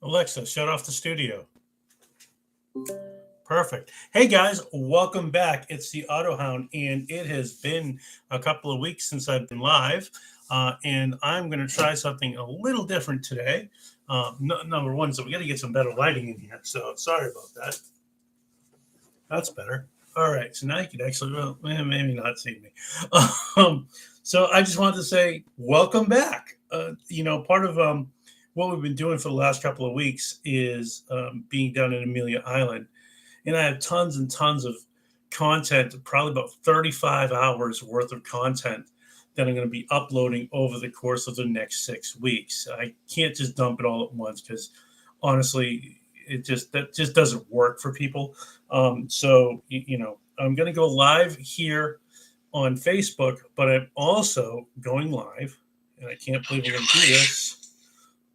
Alexa, shut off the studio. Perfect. Hey guys, welcome back. It's the Autohound, and it has been a couple of weeks since I've been live, and I'm going to try something a little different today. Number one, so we got to get some better lighting in here. So sorry about that. That's better. All right, so now you can actually, well, maybe not see me. So I just wanted to say welcome back. Part of what we've been doing for the last couple of weeks is being down in Amelia Island, and I have tons and tons of content, probably about 35 hours worth of content that I'm going to be uploading over the course of the next 6 weeks. I can't just dump it all at once because honestly, that just doesn't work for people. I'm going to go live here on Facebook, but I'm also going live, and I can't believe I'm going to do this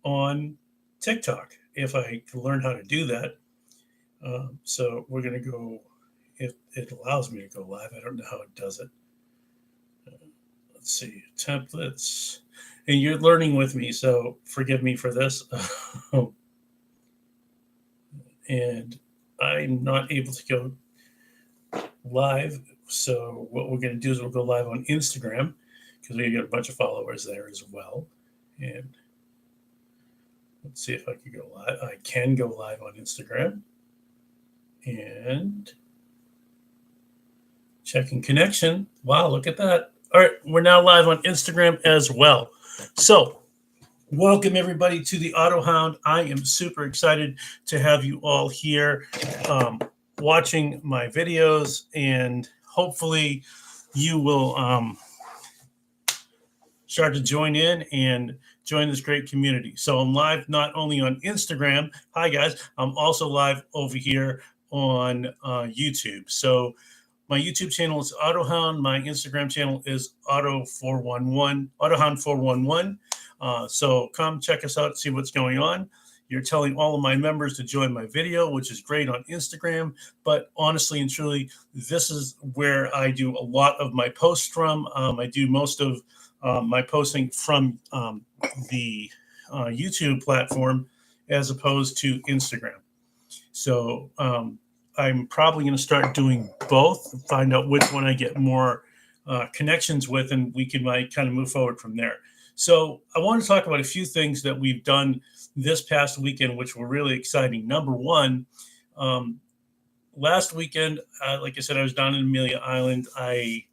on TikTok if I can learn how to do that. So we're going to go, if it allows me to go live. I don't know how it does it. Let's see, templates. And you're learning with me, so forgive me for this. And I'm not able to go live. So what we're going to do is we'll go live on Instagram because we got a bunch of followers there as well. And let's see if I can go live. I can go live on Instagram. And checking connection. Wow, look at that. All right, we're now live on Instagram as well. So welcome everybody to the Autohound. I am super excited to have you all here watching my videos, and hopefully you will start to join in and join this great community. So I'm live not only on Instagram. Hi guys. I'm also live over here on YouTube. So my YouTube channel is Autohound. My Instagram channel is Autohound 411. So come check us out, see what's going on. You're telling all of my members to join my video, which is great on Instagram. But honestly and truly, this is where I do a lot of my posts from. I do most of my posting from the YouTube platform as opposed to Instagram. So I'm probably going to start doing both, find out which one I get more connections with, and we can kind of move forward from there. So I want to talk about a few things that we've done this past weekend, which were really exciting. Number one, last weekend, like I said, I was down in Amelia Island. I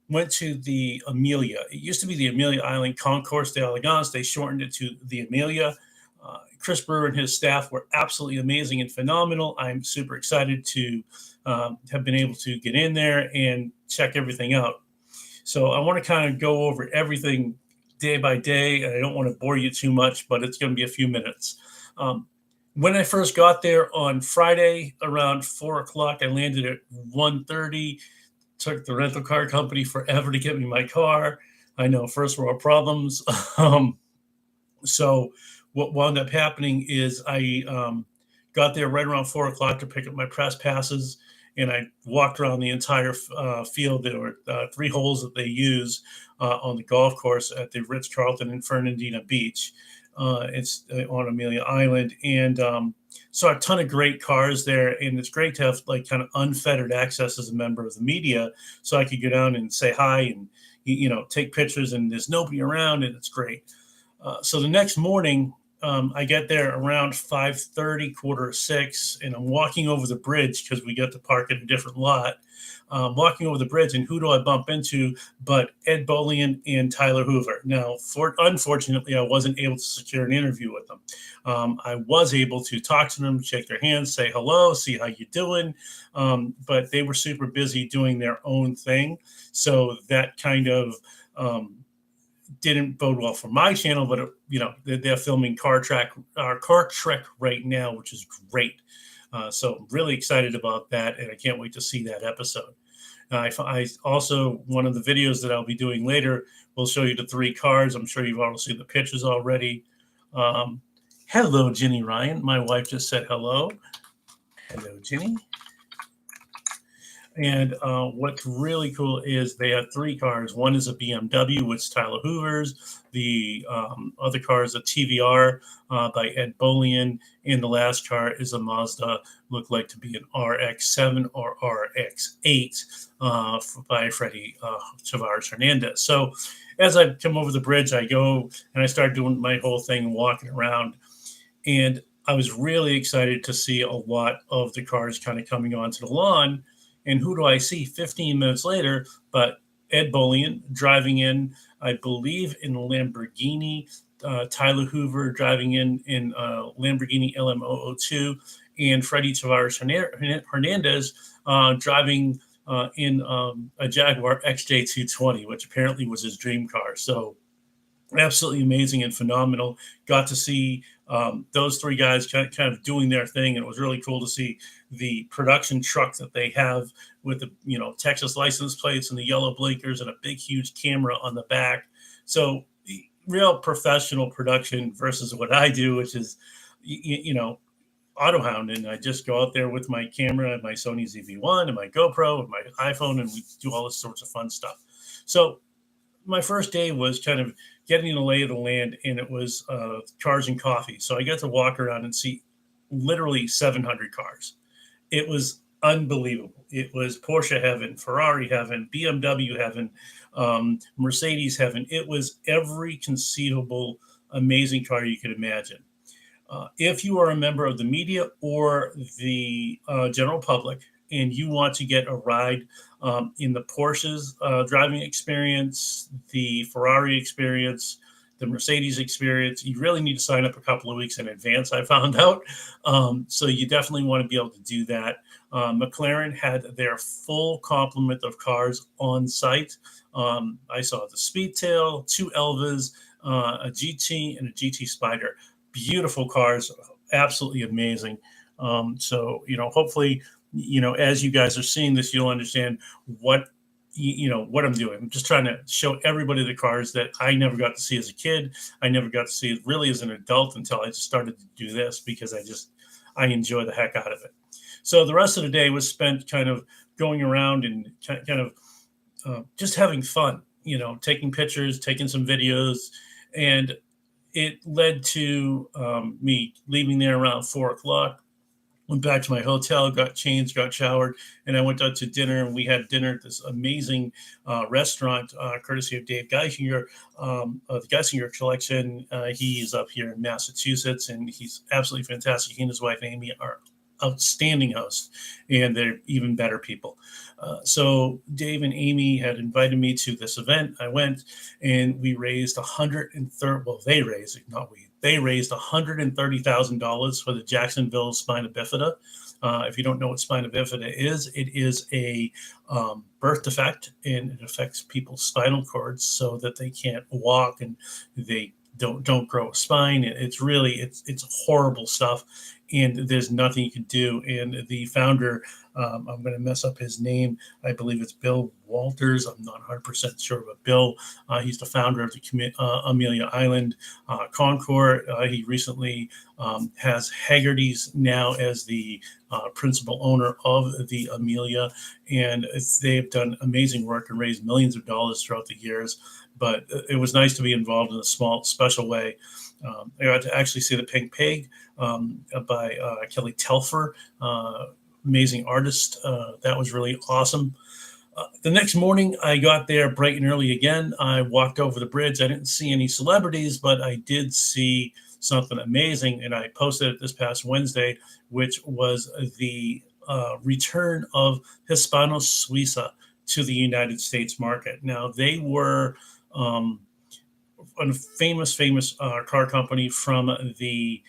went to the Amelia. It used to be the Amelia Island Concours d'Elegance. They shortened it to the Amelia. Chris Brewer and his staff were absolutely amazing and phenomenal. I'm super excited to have been able to get in there and check everything out. So I want to kind of go over everything day by day. And I don't want to bore you too much, but it's going to be a few minutes. When I first got there on Friday around 4 o'clock, I landed at 1:30. Took the rental car company forever to get me my car. I know, first world problems. So what wound up happening is I got there right around 4 o'clock to pick up my press passes, and I walked around the entire field. There were 3 holes that they use on the golf course at the Ritz-Carlton in Fernandina Beach. It's on Amelia Island, and saw a ton of great cars there, and it's great to have like kind of unfettered access as a member of the media, so I could go down and say hi and take pictures, and there's nobody around, and it's great. So the next morning, I get there around 5:30, 5:45, and I'm walking over the bridge because we got to park at a different lot. Walking over the bridge, and who do I bump into but Ed Bolian and Tyler Hoover. Now, unfortunately, I wasn't able to secure an interview with them. I was able to talk to them, shake their hands, say hello, see how you doing, but they were super busy doing their own thing. So that kind of didn't bode well for my channel, but they're filming Car Trek right now, which is great. So I'm really excited about that, and I can't wait to see that episode. I also, one of the videos that I'll be doing later will show you the 3 cars. I'm sure you've all seen the pictures already. Hello, Ginny Ryan. My wife just said hello. Hello, Ginny. And what's really cool is they have three cars. One is a BMW, which Tyler Hoover's. The other car is a TVR by Ed Bolian. And the last car is a Mazda, looked like to be an RX-7 or RX-8 by Freddie Tavares Hernandez. So as I come over the bridge, I go and I start doing my whole thing, walking around. And I was really excited to see a lot of the cars kind of coming onto the lawn. And who do I see 15 minutes later but Ed Bolian driving in, I believe, in a Lamborghini, Tyler Hoover driving in Lamborghini LM002, and Freddie Tavares Hernandez driving in a Jaguar XJ220, which apparently was his dream car. So absolutely amazing and phenomenal. Got to see those three guys kind of doing their thing, and it was really cool to see the production truck that they have with the Texas license plates and the yellow blinkers and a big huge camera on the back. So real professional production versus what I do, which is Autohound, and I just go out there with my camera and my Sony ZV-1 and my GoPro and my iPhone, and we do all this sorts of fun stuff. So my first day was kind of getting the lay of the land, and it was cars and coffee. So I got to walk around and see literally 700 cars. It was unbelievable. It was Porsche heaven, Ferrari heaven, BMW heaven, Mercedes heaven. It was every conceivable amazing car you could imagine. If you are a member of the media or the general public and you want to get a ride in the Porsche's driving experience, the Ferrari experience, the Mercedes experience, you really need to sign up a couple of weeks in advance, I found out. So you definitely want to be able to do that. McLaren had their full complement of cars on site. I saw the Speedtail, two Elvas, a GT, and a GT Spider. Beautiful cars, absolutely amazing. So, hopefully, as you guys are seeing this, you'll understand what I'm doing. I'm just trying to show everybody the cars that I never got to see as a kid. I never got to see it really as an adult until I just started to do this, because I enjoy the heck out of it. So the rest of the day was spent kind of going around and kind of just having fun, taking pictures, taking some videos, and it led to me leaving there around 4 o'clock. Went back to my hotel, got changed, got showered, and I went out to dinner. And we had dinner at this amazing restaurant, courtesy of Dave Geisinger, of the Geisinger Collection. He's up here in Massachusetts, and he's absolutely fantastic. He and his wife, Amy, are outstanding hosts, and they're even better people. So Dave and Amy had invited me to this event. I went, and we raised they raised, not we, they raised $130,000 for the Jacksonville spina bifida. If you don't know what spina bifida is, it is a birth defect, and it affects people's spinal cords so that they can't walk and they don't grow a spine. It's horrible stuff, and there's nothing you can do. And the founder, I'm going to mess up his name. I believe it's Bill Walters. I'm not 100% sure, but Bill, he's the founder of the Amelia Island Concours. He recently has Haggerty's now as the principal owner of the Amelia, and they've done amazing work and raised millions of dollars throughout the years. But it was nice to be involved in a small, special way. I got to actually see the Pink Pig by Kelly Telfer, amazing artist. That was really awesome. The next morning, I got there bright and early again. I walked over the bridge. I didn't see any celebrities, but I did see something amazing, and I posted it this past Wednesday, which was the return of Hispano Suiza to the United States market. Now, they were a famous car company from the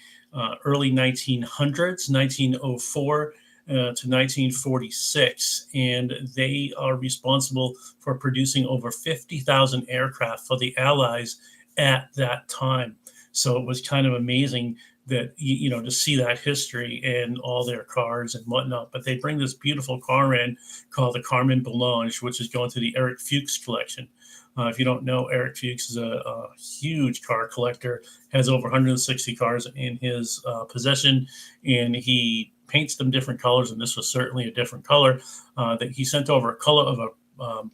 early 1900s, 1904 to 1946, and they are responsible for producing over 50,000 aircraft for the Allies at that time. So it was kind of amazing that to see that history and all their cars and whatnot. But they bring this beautiful car in called the Carmen Belange, which is going to the Eric Fuchs collection. If you don't know, Eric Fuchs is a huge car collector, has over 160 cars in his possession, and he paints them different colors. And this was certainly a different color that he sent over, a color of a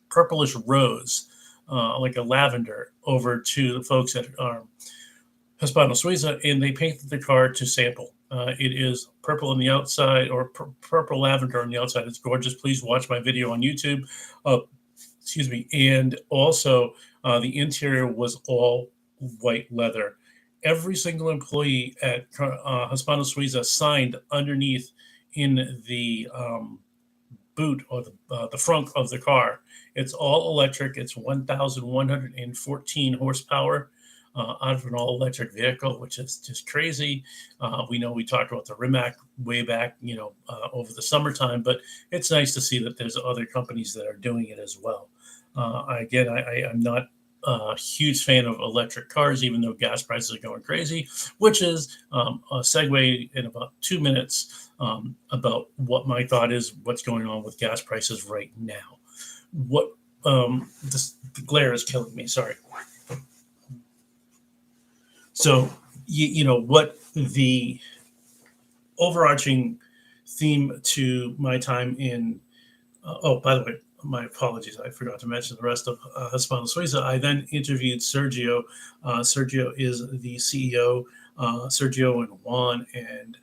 purplish rose, like a lavender, over to the folks at Hispano Suiza, and they painted the car to sample. It is purple on the outside, or purple lavender on the outside. It's gorgeous. Please watch my video on YouTube. Excuse me. And also, the interior was all white leather. Every single employee at Hispano Suiza signed underneath in the boot, or the front of the car. It's all electric. It's 1,114 horsepower. Out of an all-electric vehicle, which is just crazy. We know we talked about the Rimac way back, over the summertime, but it's nice to see that there's other companies that are doing it as well. I'm not a huge fan of electric cars, even though gas prices are going crazy, which is a segue in about 2 minutes about what my thought is, what's going on with gas prices right now. The glare is killing me. Sorry. So, what the overarching theme to my time in, by the way, my apologies, I forgot to mention the rest of Hispano Suiza. I then interviewed Sergio. Sergio is the CEO, Sergio and Juan and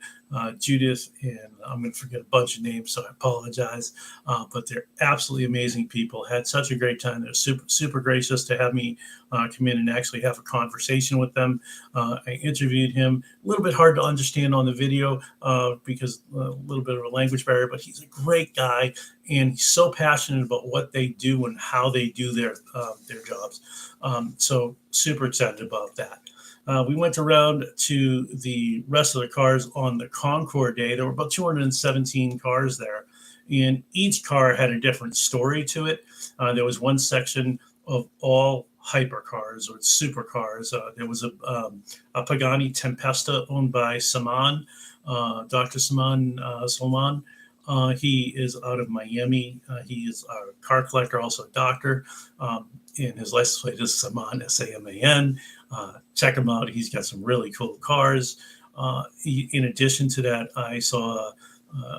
Judith, and I'm going to forget a bunch of names, so I apologize. But they're absolutely amazing people. Had such a great time. They're super, super gracious to have me come in and actually have a conversation with them. I interviewed him. A little bit hard to understand on the video because a little bit of a language barrier, but he's a great guy, and he's so passionate about what they do and how they do their jobs. So super excited about that. We went around to the rest of the cars on the Concours day. There were about 217 cars there, and each car had a different story to it. There was one section of all hypercars or supercars. There was a Pagani Tempesta owned by Saman, Dr. Saman Salman. He is out of Miami. He is a car collector, also a doctor. And his license plate is Saman, Saman. Check him out. He's got some really cool cars. In addition to that, I saw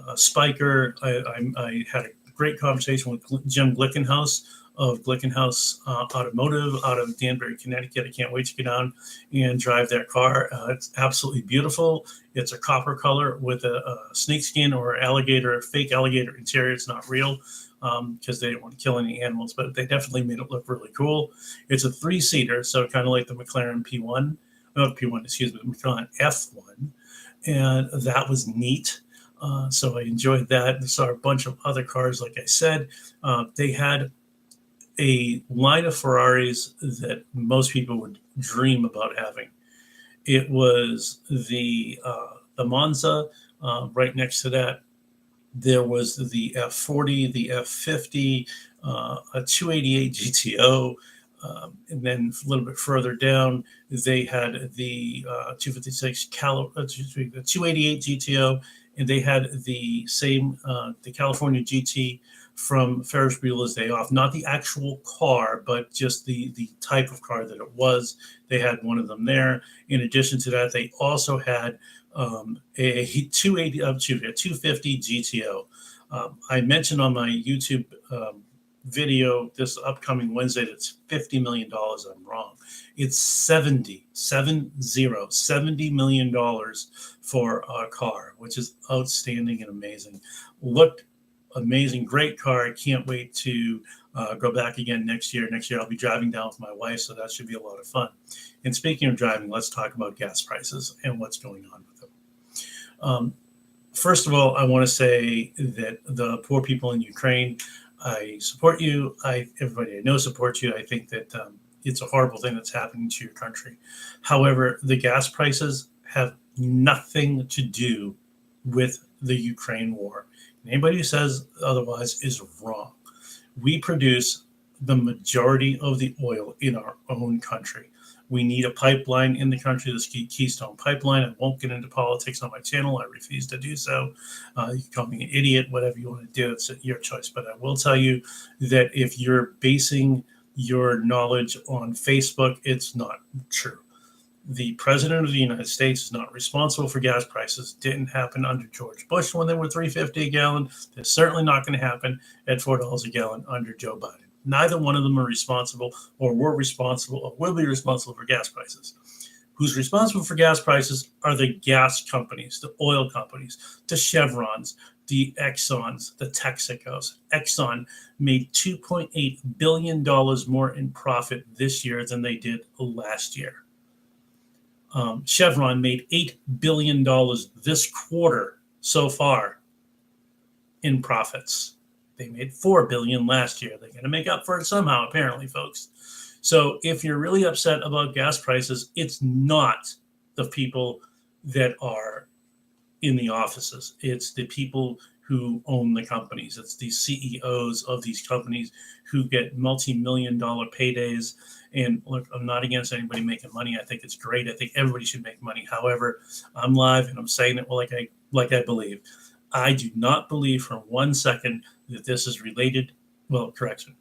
a Spiker. I had a great conversation with Jim Glickenhaus of Glickenhaus Automotive out of Danbury, Connecticut. I can't wait to get down and drive that car. It's absolutely beautiful. It's a copper color with a snakeskin or fake alligator interior. It's not real because they didn't want to kill any animals, but they definitely made it look really cool. It's a 3-seater, so kind of like the McLaren P1, not P1, excuse me, the McLaren F1, and that was neat. So I enjoyed that. I saw a bunch of other cars, like I said. They had a line of Ferraris that most people would dream about having. It was the Monza. Right next to that, there was the F40, the F50, a 288 GTO, and then a little bit further down, they had the 256 the 288 GTO, and they had the same the California GT from Ferris Bueller's Day Off. Not the actual car, but just the type of car that it was. They had one of them there. In addition to that, they also had a 250 GTO. I mentioned on my YouTube video this upcoming Wednesday that's $50 million. I'm wrong. It's $70 million for a car, which is outstanding and amazing. Looked amazing, great car. I can't wait to go back again next year. Next year I'll be driving down with my wife, so that should be a lot of fun. And speaking of driving, let's talk about gas prices and what's going on with them. First of all, I want to say that the poor people in Ukraine, I support you. Everybody I know supports you. I think that it's a horrible thing that's happening to your country. However, the gas prices have nothing to do with the Ukraine war. Anybody who says otherwise is wrong. We produce the majority of the oil in our own country. We need a pipeline in the country, this Keystone Pipeline. I won't get into politics on my channel. I refuse to do so. You can call me an idiot, whatever you want to do. It's your choice. But I will tell you that if you're basing your knowledge on Facebook, it's not true. The president of the United States is not responsible for gas prices. Didn't happen under George Bush when they were $3.50 a gallon. They're certainly not going to happen at $4 a gallon under Joe Biden. Neither one of them are responsible or were responsible or will be responsible for gas prices. Who's responsible for gas prices are the gas companies, the oil companies, the Chevrons, the Exxons, the Texacos. Exxon made $2.8 billion more in profit this year than they did last year. Chevron made $8 billion this quarter so far in profits. They made $4 billion last year. They're going to make up for it somehow, apparently, folks. So if you're really upset about gas prices, it's not the people that are in the offices. It's the people who own the companies. It's the CEOs of these companies who get multi-million-dollar paydays. And look, I'm not against anybody making money. I think it's great. I think everybody should make money. However, I'm live and I'm saying it like I believe. I do not believe for 1 second that this is related. Well, correction.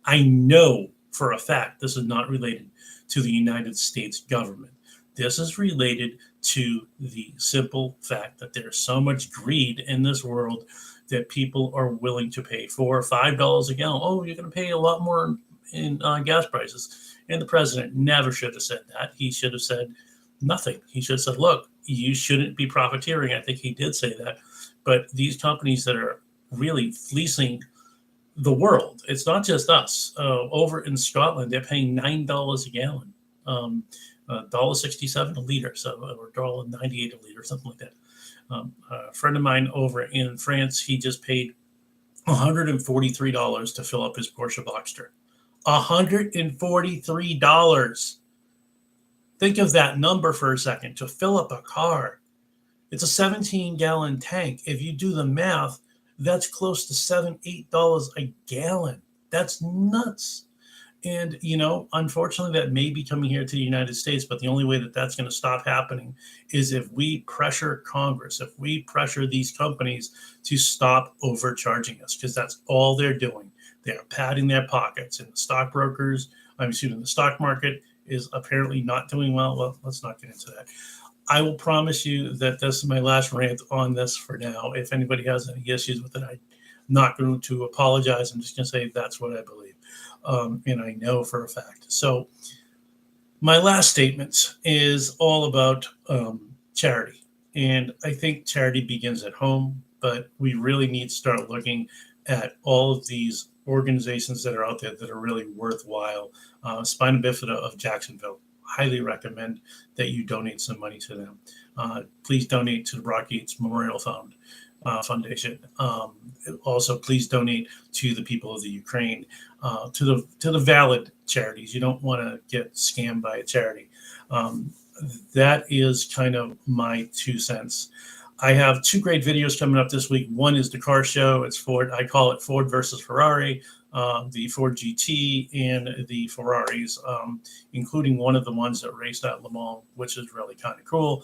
I know for a fact this is not related to the United States government. This is related to the simple fact that there's so much greed in this world that people are willing to pay $4 or $5 a gallon. Oh, you're going to pay a lot more in gas prices. And the president never should have said that. He should have said nothing. He should have said, look, you shouldn't be profiteering. I think he did say that. But these companies that are really fleecing the world, it's not just us. Over in Scotland, they're paying $9 a gallon, $1.67 a liter, so or $1.98 a liter, something like that. A friend of mine over in France, he just paid $143 to fill up his Porsche Boxster. $143. Think of that number for a second, to fill up a car. It's a 17-gallon tank. If you do the math, that's close to $7, $8 a gallon. That's nuts. And, you know, unfortunately, that may be coming here to the United States, but the only way that that's going to stop happening is if we pressure Congress, if we pressure these companies to stop overcharging us, because that's all they're doing. They are padding their pockets, and the stock market is apparently not doing well. Well, let's not get into that. I will promise you that this is my last rant on this for now. If anybody has any issues with it, I'm not going to apologize. I'm just going to say that's what I believe. And I know for a fact. So my last statement is all about charity. And I think charity begins at home, but we really need to start looking at all of these organizations that are out there that are really worthwhile. Spina Bifida of Jacksonville. Highly recommend that you donate some money to them. Please donate to the Brock Yates Memorial Foundation. Also, please donate to the people of the Ukraine, to the valid charities. You don't want to get scammed by a charity. That is kind of my 2 cents. I have 2 great videos coming up this week. One is the car show. It's Ford. I call it Ford versus Ferrari. The Ford GT and the Ferraris, including one of the ones that raced at Le Mans, which is really kind of cool.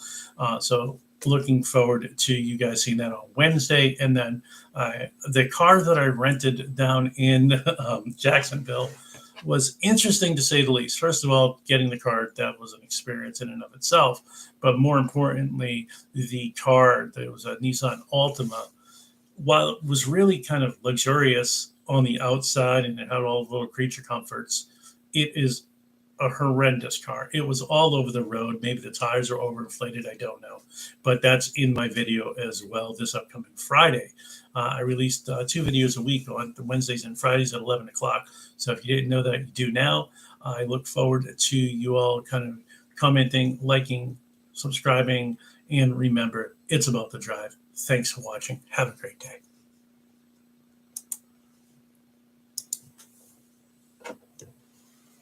So looking forward to you guys seeing that on Wednesday. And then the car that I rented down in Jacksonville was interesting to say the least. First of all, getting the car, that was an experience in and of itself. But more importantly, the car, there was a Nissan Altima. While it was really kind of luxurious on the outside and it had all the little creature comforts, it is a horrendous car. It was all over the road. Maybe the tires are overinflated. I don't know. But that's in my video as well this upcoming Friday. I released 2 videos a week on Wednesdays and Fridays at 11 o'clock. So if you didn't know that, you do now. I look forward to you all kind of commenting, liking, subscribing, and remember, it's about the drive. Thanks for watching. Have a great day.